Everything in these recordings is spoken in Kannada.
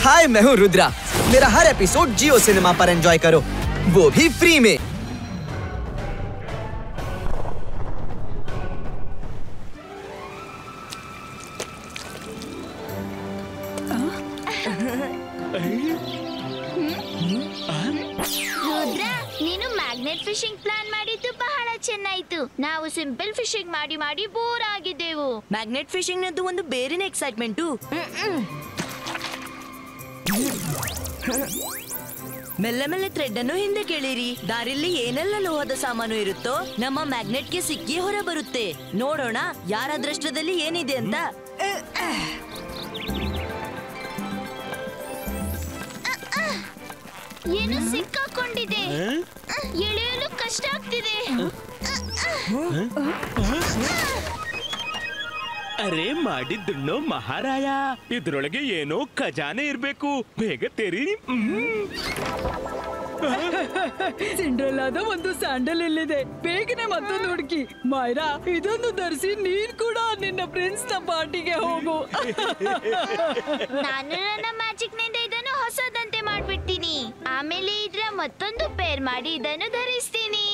हाय, मैं हूँ रुद्रा। मेरा हर एपिसोड जियो सिनेमा पर एंजॉय करो, वो भी फ्री में। रुद्रा, ನೀನು ಮ್ಯಾಗ್ನೆಟ್ ಫಿಶಿಂಗ್ ಪ್ಲಾನ್ ಮಾಡಿದ್ದು ಬಹಳ ಚೆನ್ನಾಯಿತು. ನಾವು ಸಿಂಪಲ್ ಫಿಶಿಂಗ್ ಮಾಡಿ ಮಾಡಿ ಬೋರ್ ಆಗಿದ್ದೆವು. ಮ್ಯಾಗ್ನೆಟ್ ಫಿಶಿಂಗ್ ನದ್ದು ಒಂದು ಬೇರೆನೇ ಎಕ್ಸೈಟ್ಮೆಂಟು. ಮೆಲ್ಲ ಮೆಲ್ಲ ಥ್ರೆಡ್ ಅನ್ನು ಹಿಂದೆ ಕೇಳಿರಿ. ದಾರಿಲಿ ಏನೆಲ್ಲ ಲೋಹದ ಸಾಮಾನು ಇರುತ್ತೋ ನಮ್ಮ ಮ್ಯಾಗ್ನೆಟ್ಗೆ ಸಿಕ್ಕಿ ಹೊರ ಬರುತ್ತೆ. ನೋಡೋಣ ಯಾರ ಅದೃಷ್ಟದಲ್ಲಿ ಏನಿದೆ ಅಂತ. ಏನು ಸಿಕ್ಕಾಕೊಂಡಿದೆ, ಎಳೆಯಲು ಕಷ್ಟ ಆಗ್ತಿದೆ. ಅರೆ ಮಾಡಿದ್ದುಣ್ಣೋ ಮಹಾರಾಯ, ಇದ್ರೊಳಗೆ ಏನೋ ಖಜಾನೆ ಇರ್ಬೇಕು, ಬೇಗ ತೆರೀರಿ. ಸಿಂಡ್ರೆಲ್ಲಾದ ಒಂದು ಸ್ಯಾಂಡಲ್ ಇಲ್ಲಿದೆ, ಬೇಗನೆ ಮತ್ತೊಂದು ಹುಡುಕಿ. ಮೈರಾ, ಇದನ್ನು ಧರಿಸಿ ನೀನ್ ಕೂಡ ನಿನ್ನ ಫ್ರೆಂಡ್ಸ್ ನ ಪಾರ್ಟಿಗೆ ಹೋಗು. ನಾನು ನನ್ನ ಮ್ಯಾಜಿಕ್ ನಿಂದ ಇದನ್ನು ಹೊಸದಂತೆ ಮಾಡ್ಬಿಡ್ತೀನಿ. ಆಮೇಲೆ ಇದ್ರ ಮತ್ತೊಂದು ಪೇರ್ ಮಾಡಿ ಇದನ್ನು ಧರಿಸ್ತೀನಿ.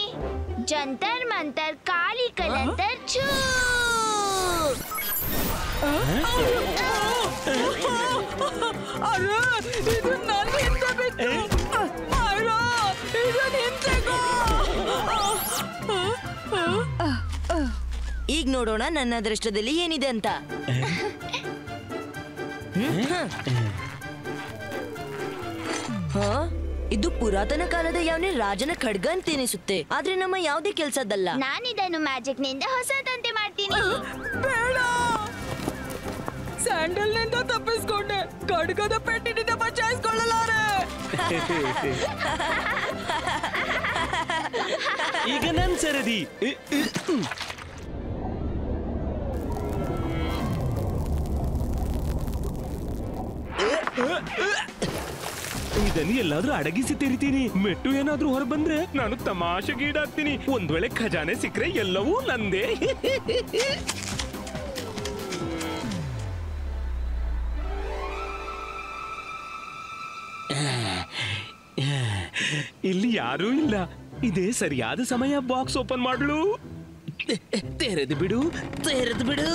ಜಂತರ್ ಮಂತರ್ ಕಾಲಿ ಕಲಂತರ್ ಛೂ. ಅರೆ, ಇದು ನನ್ನ ಹಿಂದೆ ಬಿತ್ತು. ಮೈರಾ, ಇದನ್ನ ಹಿಂತೆಗೋ. ಈಗ ನೋಡೋಣ ನನ್ನ ಅದೃಷ್ಟದಲ್ಲಿ ಏನಿದೆ ಅಂತ. ಇದು ಪುರಾತನ ಕಾಲದ ಯಾವನೇ ರಾಜನ ಖಡ್ಗ ಅಂತ ಎನಿಸುತ್ತೆ, ಆದ್ರೆ ನಮ್ಮ ಯಾವುದೇ ಕೆಲ್ಸದಲ್ಲ. ನಾನಿದನ್ನು ಮ್ಯಾಜಿಕ್ ನಿಂದ ಹೊಸದಂತೆ ಮಾಡ್ತೀನಿ. ಬೇಡ, ಸ್ಯಾಂಡಲ್ ನಿಂದ ತಪ್ಪಿಸ್ಕೊಂಡೆ, ಖಡ್ಗದ ಪೆಟ್ಟಿನಿಂದ ಬಚಾಯಿಸ್ಕೊಳ್ಳಲಾರೆ. ಈಗ ನನ್ ಸರದಿ. ಇದನ್ನು ಎಲ್ಲಾದ್ರೂ ಅಡಗಿಸಿ ತೆರಿತೀನಿ. ಮೆಟ್ಟು ಏನಾದ್ರೂ ಹೊರ ಬಂದ್ರೆ ನಾನು ತಮಾಷೆಗೀಡಾಗ್ತೀನಿ. ಒಂದ್ ವೇಳೆ ಖಜಾನೆ ಸಿಕ್ಕರೆ ಎಲ್ಲವೂ ನಂದೇ. ಇಲ್ಲಿ ಯಾರೂ ಇಲ್ಲ. ಇದೇ ಸರಿಯಾದ ಸಮಯ ಬಾಕ್ಸ್ ಓಪನ್ ಮಾಡಲು. ತೆರೆದು ಬಿಡು, ತೆರೆದು ಬಿಡು.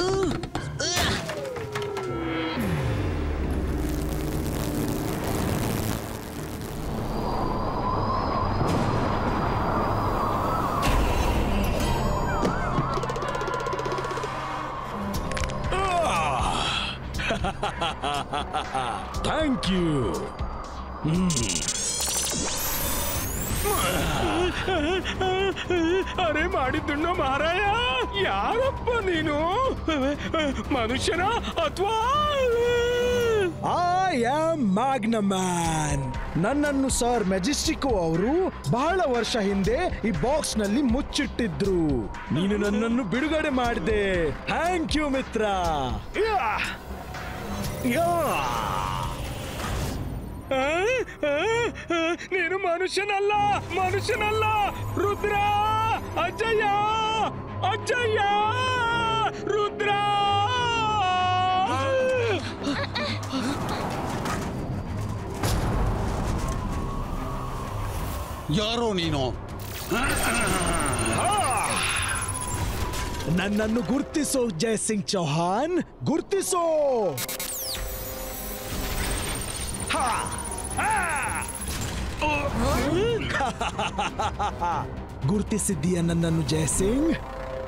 Thank you. ಅರೆ ಮಾಡಿದ್ದುಣ್ಣೋ ಮಹಾರಾಯ, ಯಾರಪ್ಪ ನೀನು? ಮನುಷ್ಯನ ಅಥವಾ? I am magnum man. ನನ್ನನ್ನು ಸರ್ ಮೆಜೆಸ್ಟಿಕೋ ಅವರು ಬಹಳ ವರ್ಷ ಹಿಂದೆ ಈ ಬಾಕ್ಸ್ ನಲ್ಲಿ ಮುಚ್ಚಿಟ್ಟಿದ್ರು. ನೀನು ನನ್ನನ್ನು ಬಿಡುಗಡೆ ಮಾಡಿದೆ. ಥ್ಯಾಂಕ್ ಯು ಮಿತ್ರ. ನೀನು ಮನುಷ್ಯನಲ್ಲ, ಮನುಷ್ಯನಲ್ಲ. ರುದ್ರ, ಅಜ್ಜಯ್ಯ, ಅಜ್ಜಯ್ಯ, ರುದ್ರ. ಯಾರೋ ನೀನು? ನನ್ನನ್ನು ಗುರ್ತಿಸೋ ಜಯಸಿಂಗ್ ಚೌಹಾನ್, ಗುರ್ತಿಸೋ. ಗುರ್ತಿಸಿದ್ದೀಯ ನನ್ನನ್ನು ಜಯಸಿಂಗ್?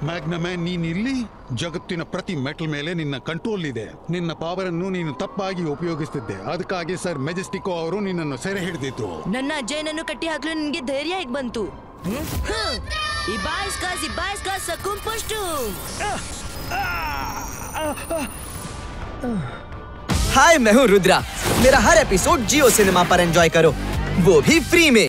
ಮ್ಯಾಗ್ನಮ್ಯಾನ್, ನೀನ್ ಇಲ್ಲಿ ಜಗತ್ತಿನ ಪ್ರತಿ ಮೆಟಲ್ ಮೇಲೆ ನಿನ್ನ ಕಂಟ್ರೋಲ್ ಇದೆ. ನಿನ್ನ ಪವರ್ ಅನ್ನು ನೀನು ತಪ್ಪಾಗಿ ಉಪಯೋಗಿಸುತ್ತಿದ್ದೆ. ಅದಕ್ಕಾಗಿ ಸರ್ ಮೆಜೆಸ್ಟಿಕೋ ಅವರು ನಿನ್ನನ್ನು ಸೆರೆ ಹಿಡಿದಿದ್ರು. ನನ್ನ ಅಜ್ಜಯ್ಯನನ್ನು ಕಟ್ಟಿ ಹಾಕಲು ನಿನ್ಗೆ ಧೈರ್ಯ ಹೇಗ್ ಬಂತು? ಇಬಾಯಿಸ್ಕಾ ಸಕುಂ ಪುಷ್ಟು. हाय, मैं हूँ रुद्रा। मेरा हर एपिसोड जियो सिनेमा पर एंजॉय करो, वो भी फ्री में।